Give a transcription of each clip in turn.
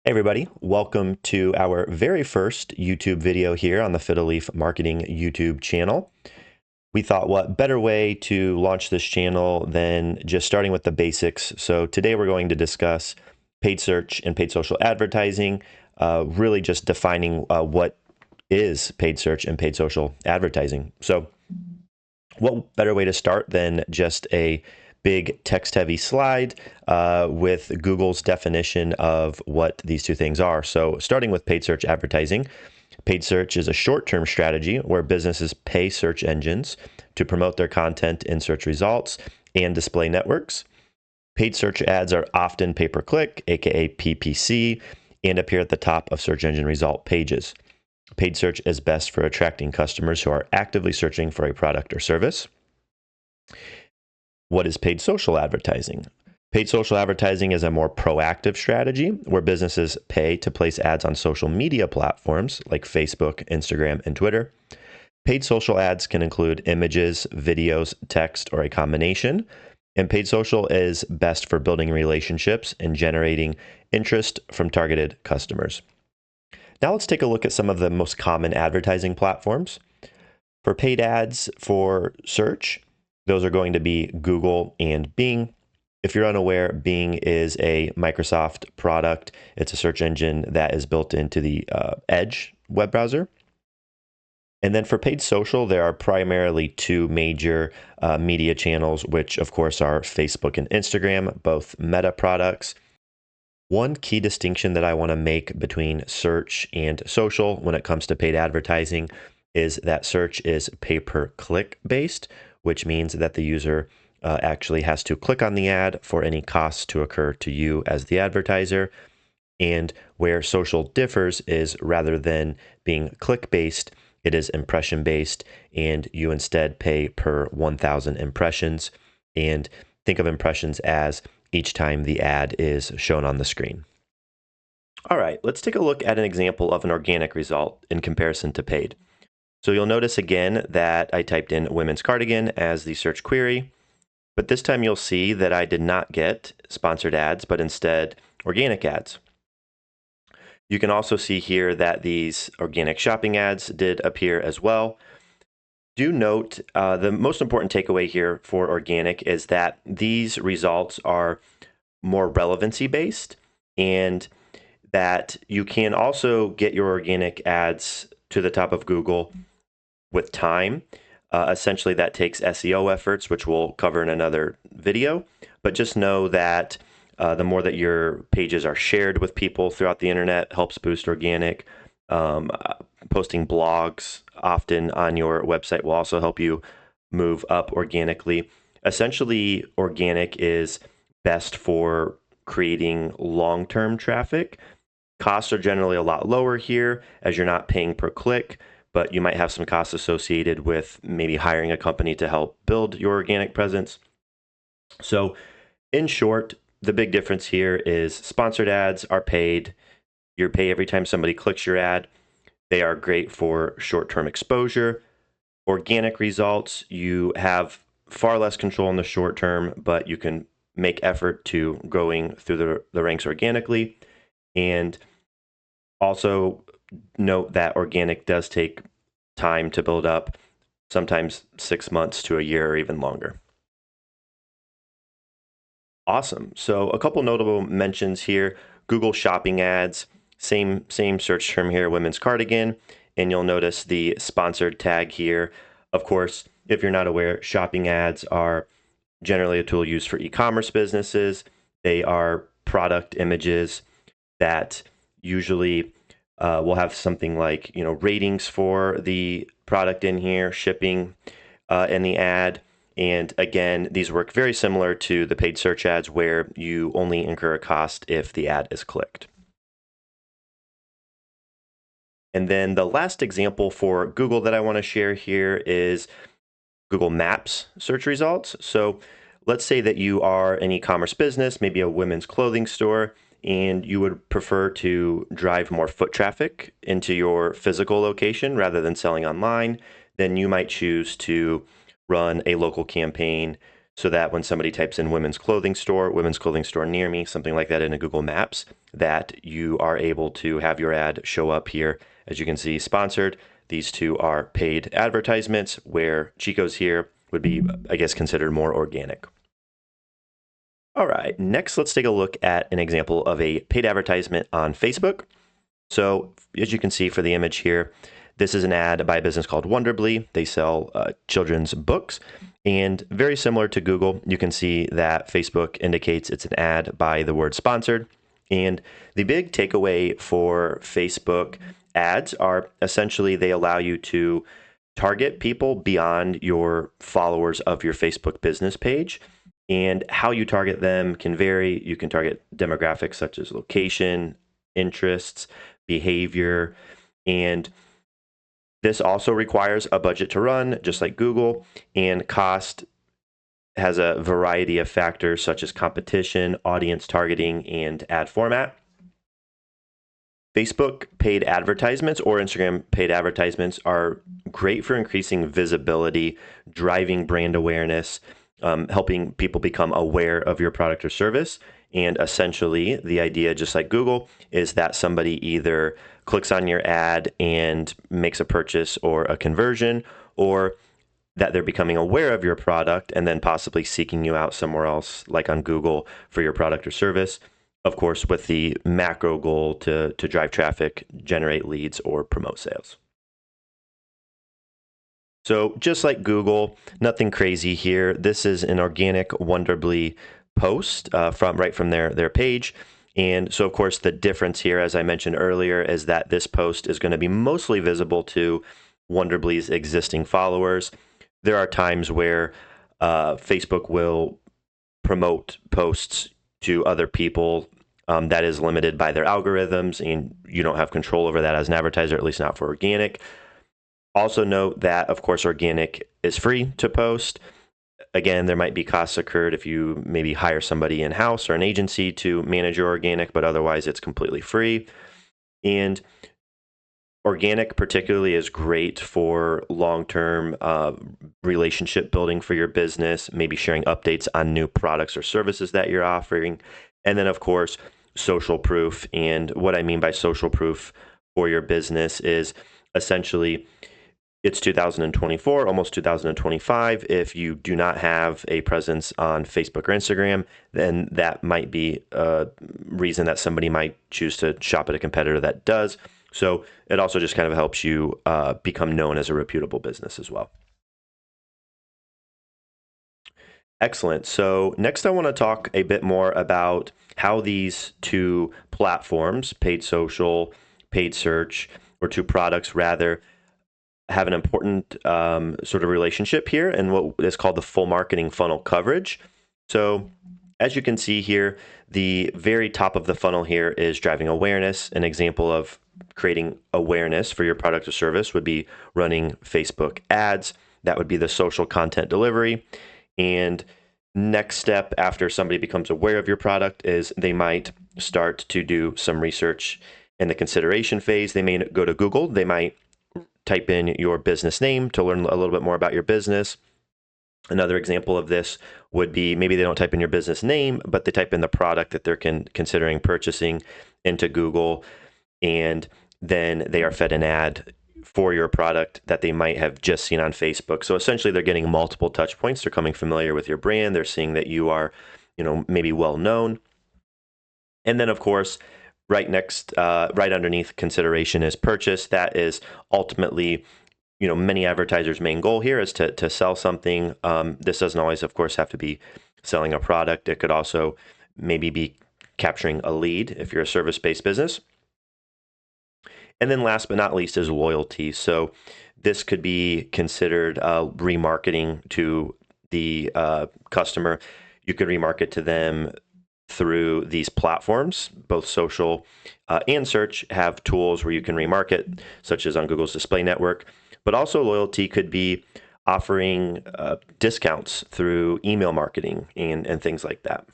Hey everybody, welcome to our very first YouTube video here on the Fiddle Leaf Marketing YouTube channel. We thought what better way to launch this channel than just starting with the basics. So today we're going to discuss paid search and paid social advertising, really just defining what is paid search and paid social advertising. So what better way to start than just a big text-heavy slide with Google's definition of what these two things are. So starting with paid search advertising, paid search is a short-term strategy where businesses pay search engines to promote their content in search results and display networks. Paid search ads are often pay-per-click, aka PPC, and appear at the top of search engine result pages. Paid search is best for attracting customers who are actively searching for a product or service. What is paid social advertising? Paid social advertising is a more proactive strategy where businesses pay to place ads on social media platforms like Facebook, Instagram, and Twitter. Paid social ads can include images, videos, text, or a combination. And paid social is best for building relationships and generating interest from targeted customers. Now let's take a look at some of the most common advertising platforms. For paid ads for search, those are going to be Google and Bing. If you're unaware, Bing is a Microsoft product. It's a search engine that is built into the Edge web browser. And then for paid social, there are primarily two major media channels, which of course are Facebook and Instagram, both Meta products. One key distinction that I want to make between search and social when it comes to paid advertising is that search is pay-per-click based, which means that the user actually has to click on the ad for any costs to occur to you as the advertiser. And where social differs is rather than being click-based, it is impression-based, and you instead pay per 1,000 impressions. And think of impressions as each time the ad is shown on the screen. All right, let's take a look at an example of an organic result in comparison to paid. So you'll notice again that I typed in women's cardigan as the search query, but this time you'll see that I did not get sponsored ads, but instead organic ads. You can also see here that these organic shopping ads did appear as well. Do note the most important takeaway here for organic is that these results are more relevancy based, and that you can also get your organic ads to the top of Google with time. Essentially, that takes SEO efforts, which we'll cover in another video. But just know that the more that your pages are shared with people throughout the internet helps boost organic. Posting blogs often on your website will also help you move up organically. Essentially, organic is best for creating long-term traffic. Costs are generally a lot lower here as you're not paying per click, but you might have some costs associated with maybe hiring a company to help build your organic presence. So in short, the big difference here is sponsored ads are paid. You pay every time somebody clicks your ad. They are great for short-term exposure. Organic results, you have far less control in the short term, but you can make effort to growing through the ranks organically. And also note that organic does take time to build up, sometimes 6 months to a year or even longer. Awesome. So a couple notable mentions here. Google Shopping ads, same search term here, women's cardigan, and you'll notice the sponsored tag here. Of course, if you're not aware, shopping ads are generally a tool used for e-commerce businesses. They are product images that usually will have something like ratings for the product in here, shipping in the ad. And again, these work very similar to the paid search ads where you only incur a cost if the ad is clicked. And then the last example for Google that I want to share here is Google Maps search results. So let's say that you are an e-commerce business, maybe a women's clothing store, and you would prefer to drive more foot traffic into your physical location rather than selling online. Then you might choose to run a local campaign so that when somebody types in women's clothing store near me, something like that in a Google Maps, that you are able to have your ad show up here. As you can see, sponsored. These two are paid advertisements, where Chico's here would be, I guess, considered more organic. All right, next let's take a look at an example of a paid advertisement on Facebook. So as you can see for the image here, this is an ad by a business called Wonderbly. They sell children's books. And very similar to Google, you can see that Facebook indicates it's an ad by the word sponsored. And the big takeaway for Facebook ads are essentially they allow you to target people beyond your followers of your Facebook business page. And how you target them can vary. You can target demographics such as location, interests, behavior, and this also requires a budget to run, just like Google, and cost has a variety of factors such as competition, audience targeting, and ad format. Facebook paid advertisements or Instagram paid advertisements are great for increasing visibility, driving brand awareness, helping people become aware of your product or service. And essentially, the idea, just like Google, is that somebody either clicks on your ad and makes a purchase or a conversion, or that they're becoming aware of your product and then possibly seeking you out somewhere else, like on Google, for your product or service. Of course, with the macro goal to drive traffic, generate leads, or promote sales. So just like Google, nothing crazy here. This is an organic Wonderbly post from their page. And so, of course, the difference here, as I mentioned earlier, is that this post is going to be mostly visible to Wonderbly's existing followers. There are times where Facebook will promote posts to other people. That is limited by their algorithms, and you don't have control over that as an advertiser, at least not for organic. Also note that, of course, organic is free to post. Again, there might be costs incurred if you maybe hire somebody in-house or an agency to manage your organic, but otherwise it's completely free. And organic particularly is great for long-term relationship building for your business, maybe sharing updates on new products or services that you're offering. And then, of course, social proof. And what I mean by social proof for your business is essentially it's 2024, almost 2025. If you do not have a presence on Facebook or Instagram, then that might be a reason that somebody might choose to shop at a competitor that does. So it also just kind of helps you become known as a reputable business as well. Excellent. So next I want to talk a bit more about how these two platforms, paid social, paid search, or two products rather, have an important sort of relationship here and what is called the full marketing funnel coverage. So as you can see here, the very top of the funnel here is driving awareness. An example of creating awareness for your product or service would be running Facebook ads. That would be the social content delivery. And next step after somebody becomes aware of your product is they might start to do some research in the consideration phase. They may go to Google. They might type in your business name to learn a little bit more about your business. Another example of this would be maybe they don't type in your business name, but they type in the product that they're considering purchasing into Google, and then they are fed an ad for your product that they might have just seen on Facebook. So essentially they're getting multiple touch points. They're coming familiar with your brand. They're seeing that you are, maybe well known. And then of course, right underneath consideration is purchase. That is ultimately, many advertisers' main goal here is to sell something. This doesn't always, of course, have to be selling a product. It could also maybe be capturing a lead if you're a service-based business. And then last but not least is loyalty. So this could be considered remarketing to the customer. You could remarket to them through these platforms. Both social and search have tools where you can remarket, such as on Google's display network. But also loyalty could be offering discounts through email marketing and things like that.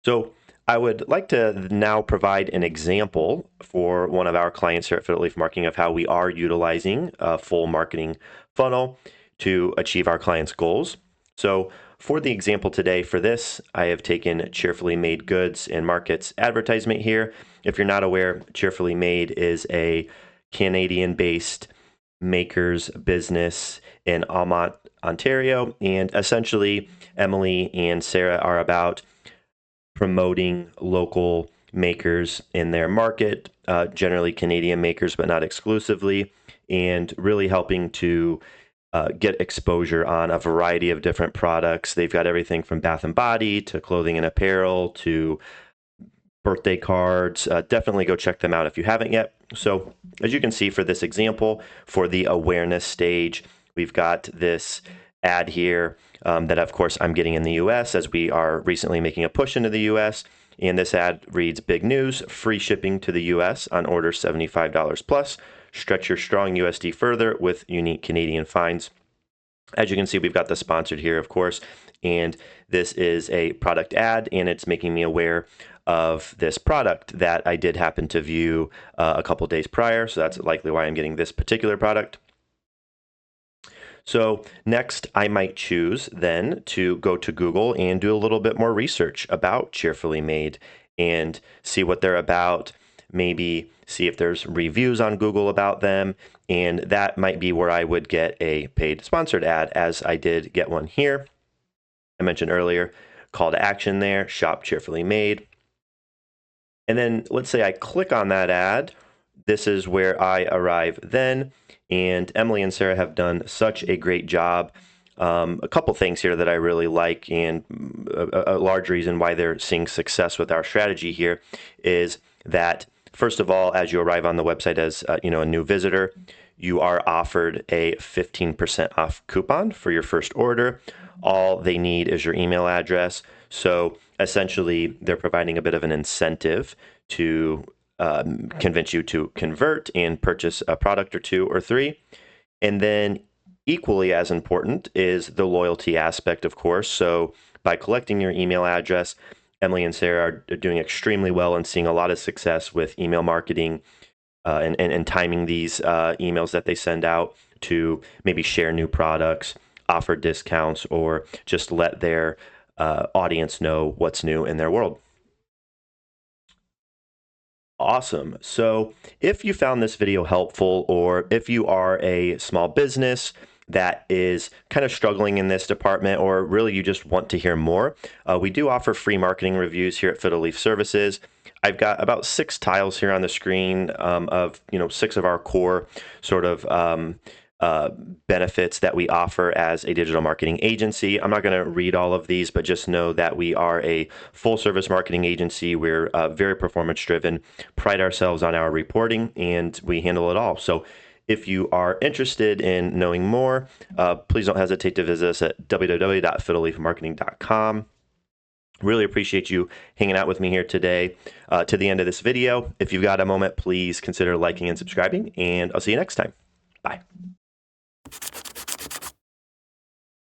So I would like to now provide an example for one of our clients here at Fiddle Leaf Marketing of how we are utilizing a full marketing funnel to achieve our clients' goals. So for the example today for this, I have taken Cheerfully Made Goods and Markets advertisement here. If you're not aware, Cheerfully Made is a Canadian-based makers business in Almont, Ontario. And essentially, Emily and Sarah are about promoting local makers in their market, generally Canadian makers, but not exclusively, and really helping to get exposure on a variety of different products. They've got everything from bath and body to clothing and apparel to birthday cards. Definitely go check them out if you haven't yet. So as you can see for this example, for the awareness stage, we've got this ad here that of course I'm getting in the US as we are recently making a push into the US. And this ad reads, big news, free shipping to the US on order $75 plus. Stretch your strong USD further with unique Canadian finds. As you can see, we've got the sponsored here, of course, and this is a product ad, and it's making me aware of this product that I did happen to view a couple days prior, so that's likely why I'm getting this particular product. So next, I might choose then to go to Google and do a little bit more research about Cheerfully Made and see what they're about, maybe see if there's reviews on Google about them, and that might be where I would get a paid sponsored ad, as I did get one here. I mentioned earlier, call to action there, shop Cheerfully Made. And then let's say I click on that ad. This is where I arrive then, and Emily and Sarah have done such a great job. A couple things here that I really like, and a large reason why they're seeing success with our strategy here is that, first of all, as you arrive on the website as a new visitor, you are offered a 15% off coupon for your first order. All they need is your email address. So essentially, they're providing a bit of an incentive to convince you to convert and purchase a product or two or three. And then equally as important is the loyalty aspect, of course. So by collecting your email address, Emily and Sarah are doing extremely well and seeing a lot of success with email marketing and timing these emails that they send out to maybe share new products, offer discounts, or just let their audience know what's new in their world. Awesome. So if you found this video helpful, or if you are a small business that is kind of struggling in this department, or really you just want to hear more, we do offer free marketing reviews here at Fiddle Leaf Services. I've got about 6 tiles here on the screen of 6 of our core sort of benefits that we offer as a digital marketing agency. I'm not going to read all of these, but just know that we are a full service marketing agency. We're very performance driven, pride ourselves on our reporting, and we handle it all. So if you are interested in knowing more, please don't hesitate to visit us at www.fiddleleafmarketing.com. Really appreciate you hanging out with me here today to the end of this video. If you've got a moment, please consider liking and subscribing, and I'll see you next time. Bye.